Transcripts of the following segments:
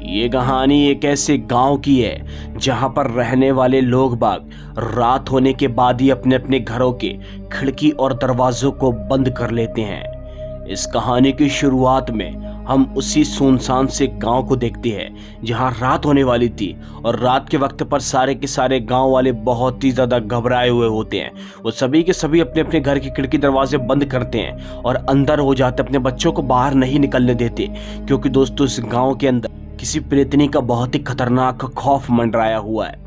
ये कहानी एक ऐसे गांव की है जहां पर रहने वाले लोग बाग रात होने के बाद ही अपने अपने घरों के खिड़की और दरवाजों को बंद कर लेते हैं। इस कहानी की शुरुआत में हम उसी सुनसान से गांव को देखते हैं जहां रात होने वाली थी और रात के वक्त पर सारे के सारे गांव वाले बहुत ही ज़्यादा घबराए हुए होते हैं। वो सभी के सभी अपने अपने घर की खिड़की दरवाजे बंद करते हैं और अंदर हो जाते, अपने बच्चों को बाहर नहीं निकलने देते, क्योंकि दोस्तों इस गाँव के अंदर किसी प्रेतनी का बहुत ही खतरनाक खौफ मंडराया हुआ है।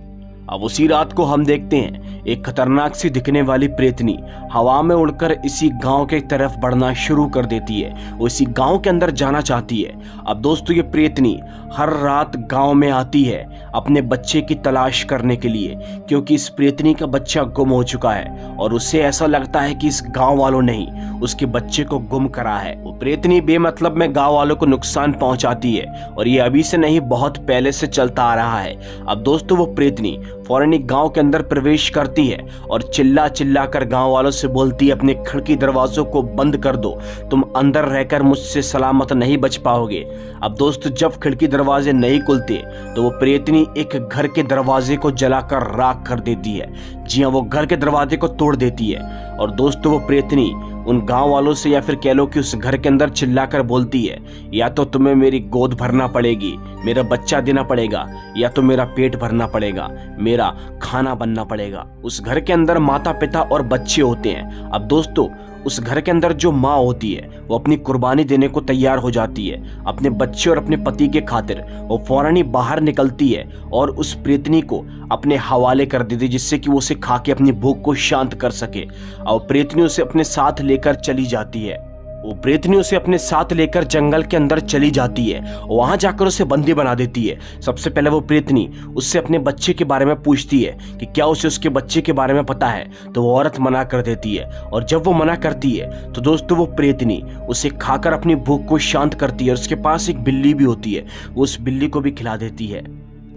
अब उसी रात को हम देखते हैं एक खतरनाक सी दिखने वाली प्रेतनी हवा में उड़कर इसी गांव के तरफ बढ़ना शुरू कर देती है। वो इसी गांव के अंदर जाना चाहती है। अब दोस्तों ये प्रेतनी हर रात गांव में आती है अपने बच्चे की तलाश करने के लिए, क्योंकि इस प्रेतनी का बच्चा गुम हो चुका है और उसे ऐसा लगता है कि इस गांव वालों ने ही उसके बच्चे को गुम करा है। वो प्रेतनी बेमतलब में गांव वालों को नुकसान पहुंचाती है और ये अभी से नहीं, बहुत पहले से चलता आ रहा है। अब दोस्तों वो प्रेतनी फौरन गांव के अंदर प्रवेश करती है और चिल्ला चिल्ला कर गांव वालों से बोलती है, अपने खिड़की दरवाजों को बंद कर दो, तुम अंदर रहकर मुझसे सलामत नहीं बच पाओगे। अब दोस्तों जब खिड़की दरवाजे नहीं खुलते तो वो प्रेतनी एक घर के दरवाजे को जलाकर राख कर देती है। जी हाँ, वो घर के दरवाजे को तोड़ देती है और दोस्तों वो प्रेतनी उन गांव वालों से, या फिर कह लो कि उस घर के अंदर चिल्लाकर बोलती है, या तो तुम्हें मेरी गोद भरना पड़ेगी, मेरा बच्चा देना पड़ेगा, या तो मेरा पेट भरना पड़ेगा, मेरा खाना बनना पड़ेगा। उस घर के अंदर माता पिता और बच्चे होते हैं। अब दोस्तों उस घर के अंदर जो माँ होती है वो अपनी कुर्बानी देने को तैयार हो जाती है अपने बच्चे और अपने पति के खातिर। वो फौरन ही बाहर निकलती है और उस प्रेतनी को अपने हवाले कर देती है, जिससे कि वो उसे खा के अपनी भूख को शांत कर सके। और प्रेतनी उसे अपने साथ लेकर चली जाती है। वो प्रेतनी उसे अपने साथ लेकर जंगल के अंदर चली जाती है, वहां जाकर उसे बंदी बना देती है। सबसे पहले वो प्रेतनी उससे अपने बच्चे के बारे में पूछती है कि क्या उसे उसके बच्चे के बारे में पता है, तो वो औरत मना कर देती है। और जब वो मना करती है तो दोस्तों वो प्रेतनी उसे खाकर अपनी भूख को शांत करती है और उसके पास एक बिल्ली भी होती है, वो उस बिल्ली को भी खिला देती है।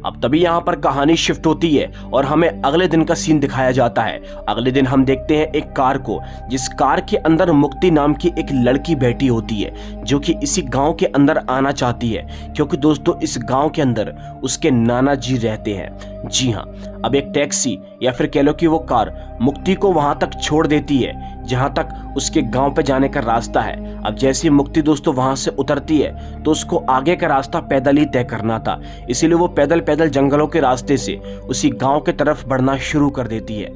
अब तभी यहाँ पर कहानी शिफ्ट होती है और हमें अगले दिन का सीन दिखाया जाता है। अगले दिन हम देखते हैं एक कार को, जिस कार के अंदर मुक्ति नाम की एक लड़की बैठी होती है जो कि इसी गांव के अंदर आना चाहती है, क्योंकि दोस्तों इस गांव के अंदर उसके नाना जी रहते हैं। जी हाँ, अब एक टैक्सी या फिर कह लो कि वो कार मुक्ति को वहां तक छोड़ देती है जहां तक उसके गांव पे जाने का रास्ता है। अब जैसे मुक्ति दोस्तों वहां से उतरती है तो उसको आगे का रास्ता पैदल ही तय करना था, इसीलिए वो पैदल पैदल जंगलों के रास्ते से उसी गांव के तरफ बढ़ना शुरू कर देती है।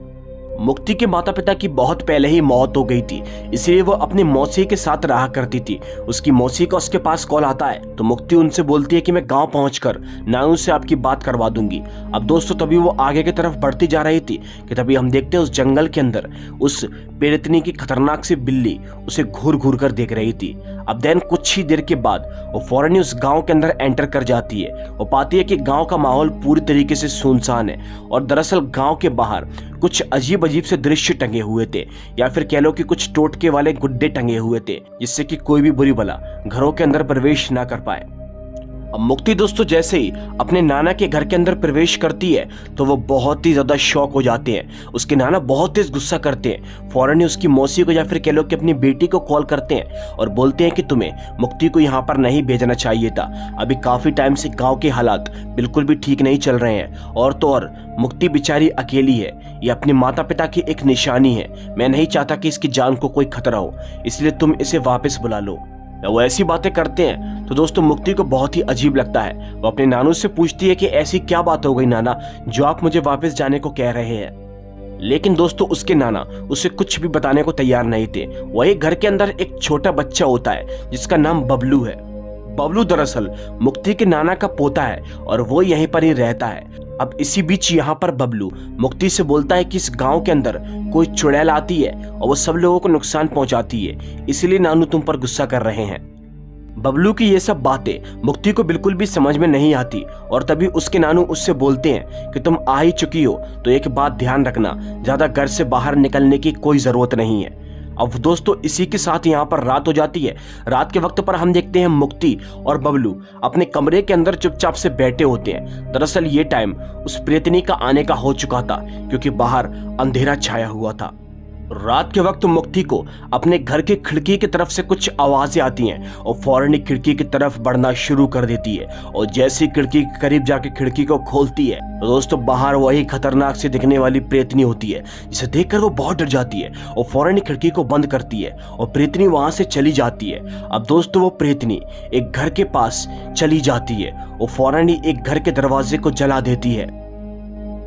मुक्ति के माता पिता की बहुत पहले ही मौत हो गई थी, इसलिए वो अपनी मौसी के साथ रहा करती थी। उसकी मौसी का उसके पास कॉल आता है तो मुक्ति उनसे बोलती है कि मैं गांव पहुंचकर नानू से आपकी बात करवा दूंगी। अब दोस्तों तभी वो आगे की तरफ बढ़ती जा रही थी कि तभी हम देखते हैं उस जंगल के अंदर उस प्रेतनी की खतरनाक सी बिल्ली उसे घूर घूर कर देख रही थी। अब देन कुछ ही देर के बाद वो फौरन ही उस गांव के अंदर एंटर कर जाती है। वो पाती है कि गांव का माहौल पूरी तरीके से सुनसान है और दरअसल गांव के बाहर कुछ अजीब अजीब से दृश्य टंगे हुए थे, या फिर कह लो कि कुछ टोटके वाले गुड्डे टंगे हुए थे, जिससे कि कोई भी बुरी बला घरों के अंदर प्रवेश ना कर पाए। अब मुक्ति दोस्तों जैसे ही अपने नाना के घर के अंदर प्रवेश करती है तो वो बहुत ही ज्यादा शॉक हो जाते हैं। उसके नाना बहुत तेज गुस्सा करते हैं, फौरन ही उसकी मौसी को या फिर कह लो कि अपनी बेटी को कॉल करते हैं और बोलते हैं कि तुम्हें मुक्ति को यहाँ पर नहीं भेजना चाहिए था। अभी काफी टाइम से गांव के हालात बिल्कुल भी ठीक नहीं चल रहे हैं, और तो और मुक्ति बेचारी अकेली है, ये अपने माता पिता की एक निशानी है। मैं नहीं चाहता कि इसकी जान को कोई खतरा हो, इसलिए तुम इसे वापस बुला लो। वो ऐसी बातें करते हैं तो दोस्तों मुक्ति को बहुत ही अजीब लगता है। वो अपने नानू से पूछती है कि ऐसी क्या बात हो गई नाना जो आप मुझे वापस जाने को कह रहे हैं। लेकिन दोस्तों उसके नाना उसे कुछ भी बताने को तैयार नहीं थे। वही घर के अंदर एक छोटा बच्चा होता है जिसका नाम बबलू है। बबलू दरअसल मुक्ति के नाना का पोता है और वो यहीं पर ही रहता है। अब इसी बीच यहाँ पर बबलू मुक्ति से बोलता है कि इस गांव के अंदर कोई चुड़ैल आती है और वो सब लोगों को नुकसान पहुंचाती है, इसलिए नानू तुम पर गुस्सा कर रहे हैं। बबलू की ये सब बातें मुक्ति को बिल्कुल भी समझ में नहीं आती और तभी उसके नानू उससे बोलते हैं कि तुम आ ही चुकी हो तो एक बात ध्यान रखना, ज्यादा घर से बाहर निकलने की कोई जरूरत नहीं है। अब दोस्तों इसी के साथ यहाँ पर रात हो जाती है। रात के वक्त पर हम देखते हैं मुक्ति और बबलू अपने कमरे के अंदर चुपचाप से बैठे होते हैं। दरअसल ये टाइम उस प्रेतनी का आने का हो चुका था, क्योंकि बाहर अंधेरा छाया हुआ था। रात के वक्त मुक्ति को अपने घर की खिड़की की तरफ से कुछ आवाजें आती हैं और फौरन ही खिड़की की तरफ बढ़ना शुरू कर देती है। और जैसे ही खिड़की के करीब जाके खिड़की को खोलती है तो दोस्तों बाहर वही खतरनाक से दिखने वाली प्रेतनी होती है, जिसे देखकर वो बहुत डर जाती है और फौरन ही खिड़की को बंद करती है और प्रेतनी वहां से चली जाती है। अब दोस्तों वो प्रेतनी एक घर के पास चली जाती है और फौरन ही एक घर के दरवाजे को जला देती है।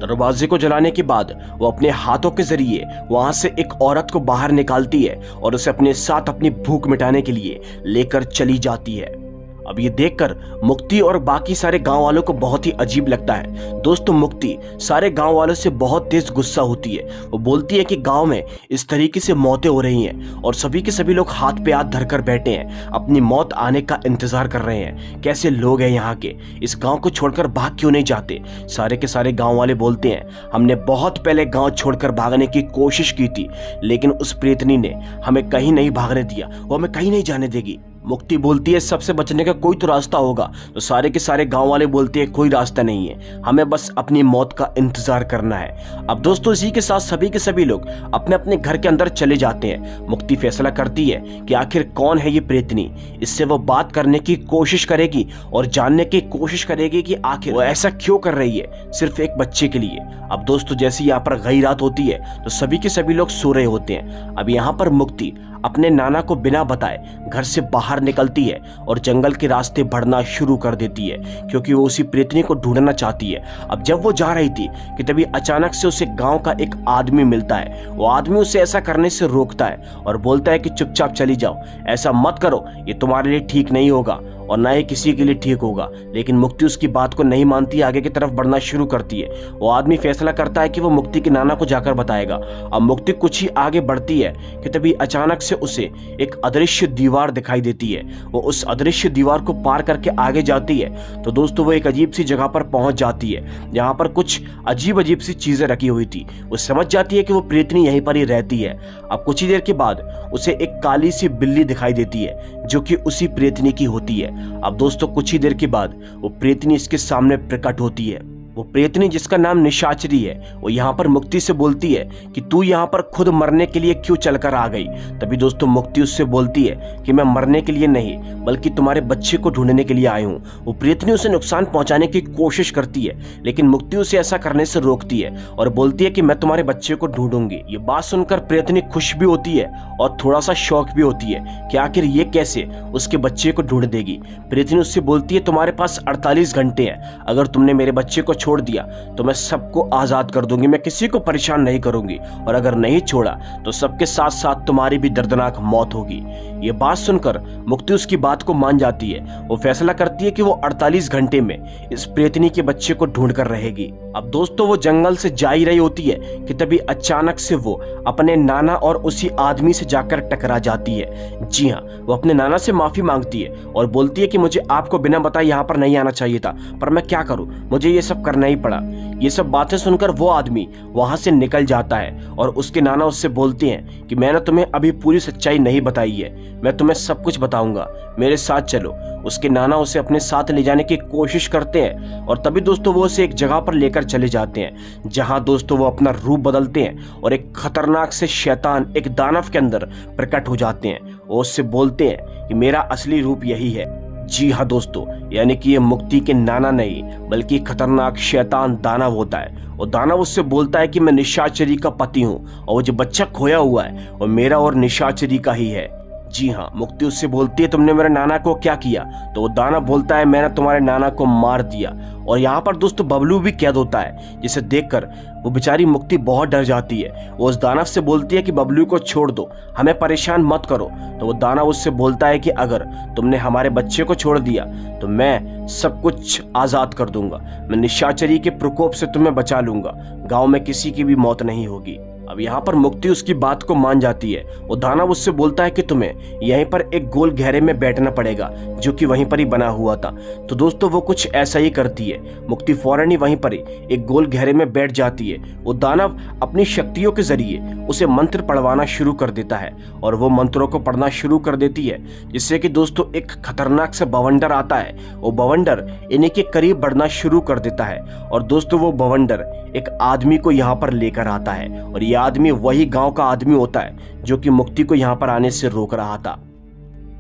दरवाजे को जलाने के बाद वो अपने हाथों के जरिए वहां से एक औरत को बाहर निकालती है और उसे अपने साथ अपनी भूख मिटाने के लिए लेकर चली जाती है। अब ये देखकर मुक्ति और बाकी सारे गांव वालों को बहुत ही अजीब लगता है। दोस्तों मुक्ति सारे गांव वालों से बहुत तेज गुस्सा होती है। वो बोलती है कि गांव में इस तरीके से मौतें हो रही हैं और सभी के सभी लोग हाथ पे हाथ धरकर बैठे हैं, अपनी मौत आने का इंतजार कर रहे हैं। कैसे लोग हैं यहाँ के, इस गांव को छोड़कर भाग क्यों नहीं जाते। सारे के सारे गांव वाले बोलते हैं हमने बहुत पहले गांव छोड़कर भागने की कोशिश की थी, लेकिन उस प्रेतनी ने हमें कहीं नहीं भागने दिया, वो हमें कहीं नहीं जाने देगी। मुक्ति बोलती है सबसे बचने का कोई तो रास्ता होगा, तो सारे के सारे गांव वाले बोलते हैं कोई रास्ता नहीं है, हमें बस अपनी मौत का इंतजार करना है। अब दोस्तों इसी के साथ सभी के सभी लोग अपने अपने घर के अंदर चले जाते हैं। मुक्ति फैसला करती है कि आखिर कौन है ये प्रेतनी, इससे वो बात करने की कोशिश करेगी और जानने की कोशिश करेगी कि आखिर वो ऐसा क्यों कर रही है सिर्फ एक बच्चे के लिए। अब दोस्तों जैसे यहाँ पर गई रात होती है तो सभी के सभी लोग सो रहे होते हैं। अब यहाँ पर मुक्ति अपने नाना को बिना बताए घर से बाहर निकलती है और जंगल के रास्ते बढ़ना शुरू कर देती है, क्योंकि वो उसी प्रेतनी को ढूंढना चाहती है। अब जब वो जा रही थी कि तभी अचानक से उसे गांव का एक आदमी मिलता है। वो आदमी उसे ऐसा करने से रोकता है और बोलता है कि चुपचाप चली जाओ, ऐसा मत करो, ये तुम्हारे लिए ठीक नहीं होगा और ना ही किसी के लिए ठीक होगा। लेकिन मुक्ति उसकी बात को नहीं मानती, आगे की तरफ बढ़ना शुरू करती है। वो आदमी फैसला करता है कि वो मुक्ति के नाना को जाकर बताएगा। अब मुक्ति कुछ ही आगे बढ़ती है कि तभी अचानक से उसे एक अदृश्य दीवार दिखाई देती है। वो उस अदृश्य दीवार को पार करके आगे जाती है तो दोस्तों वो एक अजीब सी जगह पर पहुंच जाती है जहां पर कुछ अजीब अजीब सी चीजें रखी हुई थी। वो समझ जाती है कि वो प्रेतनी यहीं पर ही रहती है। अब कुछ ही देर के बाद उसे एक काली सी बिल्ली दिखाई देती है जो कि उसी प्रेतनी की होती है। अब दोस्तों कुछ ही देर के बाद वो प्रेतनी इसके सामने प्रकट होती है। वो प्रेतनी जिसका नाम निशाचरी है, वो यहाँ पर मुक्ति से बोलती है कि तू यहाँ पर खुद मरने के लिए क्यों चलकर आ गई। तभी दोस्तों मुक्ति उससे बोलती है कि मैं मरने के लिए नहीं बल्कि तुम्हारे बच्चे को ढूंढने के लिए आई हूँ। वो प्रेतनी उसे नुकसान पहुंचाने की कोशिश करती है, लेकिन मुक्ति उसे ऐसा करने से रोकती है और बोलती है कि मैं तुम्हारे बच्चे को ढूंढूंगी। ये बात सुनकर प्रेतनी खुश भी होती है और थोड़ा सा शौक भी होती है कि आखिर ये कैसे उसके बच्चे को ढूंढ देगी। प्रेतनी उससे बोलती है तुम्हारे पास 48 घंटे हैं, अगर तुमने मेरे बच्चे को छोड़ दिया तो मैं सबको आजाद कर दूंगी, मैं किसी को परेशान नहीं करूंगी, और अगर नहीं छोड़ा तो सबके साथ साथ तुम्हारी भी दर्दनाक मौत होगी। ये बात सुनकर मुक्ति उसकी बात को मान जाती है। वो फैसला करती है कि वो 48 घंटे में इस प्रेतनी के बच्चे को ढूंढ कर रहेगी। अब दोस्तों वो जंगल से जा ही रही होती है कि तभी अचानक से वो अपने नाना और उसी आदमी से जाकर टकरा जाती है। जी हाँ, वो अपने नाना से माफी मांगती है और बोलती है कि मुझे आपको बिना बताए यहाँ पर नहीं आना चाहिए था, पर मैं क्या करूँ, मुझे ये सब करना ही पड़ा। ये सब बातें सुनकर वो आदमी वहां से निकल जाता है और उसके नाना उससे बोलते हैं कि मैंने तुम्हें अभी पूरी सच्चाई नहीं बताई है, मैं तुम्हें सब कुछ बताऊंगा, मेरे साथ चलो। उसके नाना उसे अपने साथ ले जाने की कोशिश करते हैं और तभी दोस्तों वो उसे एक जगह पर लेकर चले जाते हैं जहां दोस्तों वो अपना रूप बदलते हैं और एक खतरनाक से शैतान, एक दानव के अंदर प्रकट हो जाते हैं। वो उससे बोलते हैं कि मेरा असली रूप यही है। जी हाँ दोस्तों, यानी कि ये मुक्ति के नाना नहीं बल्कि खतरनाक शैतान दानव होता है। और दानव उससे बोलता है कि मैं निशाचरी का पति हूँ और वो जो बच्चा खोया हुआ है वो मेरा और निशाचरी का ही है। जी हाँ, मुक्ति उससे बोलती है तुमने मेरे नाना को क्या किया। तो वो दानव बोलता है मैंने तुम्हारे नाना को मार दिया। और यहाँ पर दोस्तों बबलू भी कैद होता है, जिसे देखकर वो बेचारी मुक्ति बहुत डर जाती है। वो उस दानव से बोलती है कि बबलू को छोड़ दो, हमें परेशान मत करो। तो वो दानव उससे बोलता है कि अगर तुमने हमारे बच्चे को छोड़ दिया तो मैं सब कुछ आजाद कर दूंगा, मैं निशाचरी के प्रकोप से तुम्हें बचा लूंगा, गाँव में किसी की भी मौत नहीं होगी। अब यहाँ पर मुक्ति उसकी बात को मान जाती है। वो दानव उससे बोलता है कि तुम्हें यहीं पर एक गोल घेरे में बैठना पड़ेगा जो कि वहीं पर ही बना हुआ था। तो दोस्तों वो कुछ ऐसा ही करती है। मुक्ति फौरन ही वहीं पर ही एक गोल घेरे में बैठ जाती है। वो दानव अपनी शक्तियों के जरिए उसे मंत्र पढ़वाना शुरू कर देता है और वो मंत्रों को पढ़ना शुरू कर देती है, जिससे कि दोस्तों एक खतरनाक सा बवंडर आता है। वो बवंडर इन्हीं के करीब बढ़ना शुरू कर देता है और दोस्तों वो बवंडर एक आदमी को यहाँ पर लेकर आता है और ये आदमी वही गांव का आदमी होता है जो कि मुक्ति को यहाँ पर आने से रोक रहा था।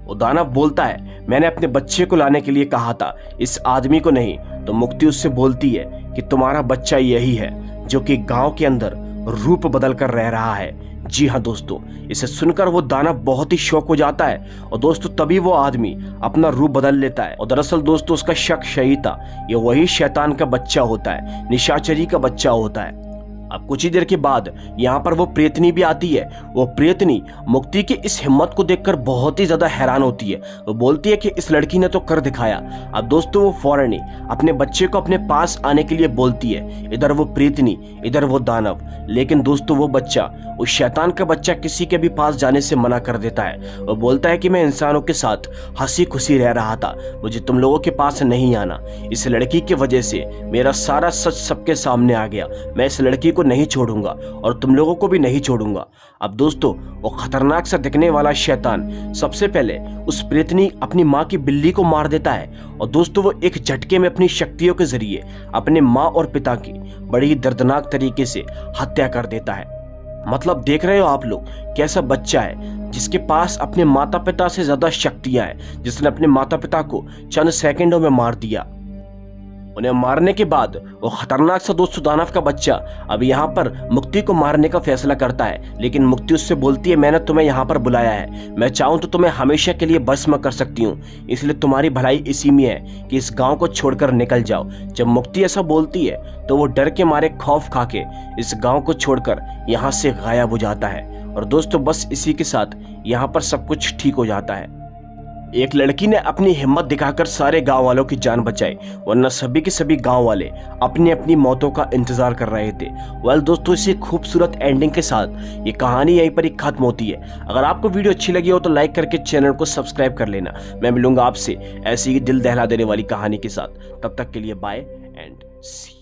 वो दानव बोलता है, मैंने अपने बच्चे को लाने के लिए कहा था, इस आदमी को नहीं। तो मुक्ति उससे बोलती है कि तुम्हारा बच्चा यही है जो कि गांव के अंदर रूप बदल कर रह रहा है। जी हाँ दोस्तों, इसे सुनकर वो दानव बहुत ही शौक हो जाता है और दोस्तों तभी वो आदमी अपना रूप बदल लेता है। और दरअसल दोस्तों उसका शक सही था, ये वही शैतान का बच्चा होता है, निशाचरी का बच्चा होता है। अब कुछ ही देर के बाद यहाँ पर वो प्रेतनी भी आती है। वो प्रेतनी मुक्ति की इस हिम्मत को देखकर बहुत ही ज्यादा हैरान होती है। वो बोलती है कि इस लड़की ने तो कर दिखाया। अब दोस्तों वो फौरन ही अपने बच्चे को अपने पास आने के लिए बोलती है। इधर वो प्रेतनी, इधर वो दानव। लेकिन दोस्तों वो बच्चा, उस शैतान का बच्चा किसी के भी पास जाने से मना कर देता है। वो बोलता है कि मैं इंसानों के साथ हंसी खुशी रह रहा था, मुझे तुम लोगों के पास नहीं आना। इस लड़की की वजह से मेरा सारा सच सबके सामने आ गया। मैं इस लड़की को नहीं छोड़ूंगा और तुम लोगों को भी नहीं छोड़ूंगा। अब दोस्तों वो खतरनाक सा दिखने वाला शैतान सबसे पहले उस प्रेतनी अपनी माँ की बिल्ली को मार देता है। और दोस्तों वो एक झटके में अपनी शक्तियों के जरिए अपने माँ और पिता की बड़ी ही दर्दनाक तरीके से हत्या कर देता है। मतलब देख रहे हो आप लोग, कैसा बच्चा है जिसके पास अपने माता पिता से ज्यादा शक्तियां हैं, जिसने अपने माता पिता को चंद सेकंडों में मार दिया। उन्हें मारने के बाद वो खतरनाक सा दोस्तों दानव का बच्चा अब यहाँ पर मुक्ति को मारने का फैसला करता है। लेकिन मुक्ति उससे बोलती है, मैंने तुम्हें यहाँ पर बुलाया है, मैं चाहूँ तो तुम्हें हमेशा के लिए भस्म कर सकती हूँ, इसलिए तुम्हारी भलाई इसी में है कि इस गांव को छोड़कर निकल जाओ। जब मुक्ति ऐसा बोलती है तो वो डर के मारे खौफ खा के इस गाँव को छोड़कर यहाँ से गायब हो जाता है। और दोस्तों बस इसी के साथ यहाँ पर सब कुछ ठीक हो जाता है। एक लड़की ने अपनी हिम्मत दिखाकर सारे गांव वालों की जान बचाई, वरना सभी के सभी गांव वाले अपनी अपनी मौतों का इंतजार कर रहे थे। वेल दोस्तों, इसी खूबसूरत एंडिंग के साथ ये कहानी यहीं पर ही खत्म होती है। अगर आपको वीडियो अच्छी लगी हो तो लाइक करके चैनल को सब्सक्राइब कर लेना। मैं मिलूंगा आपसे ऐसी ही दिल दहला देने वाली कहानी के साथ। तब तक के लिए बाय एंड सी।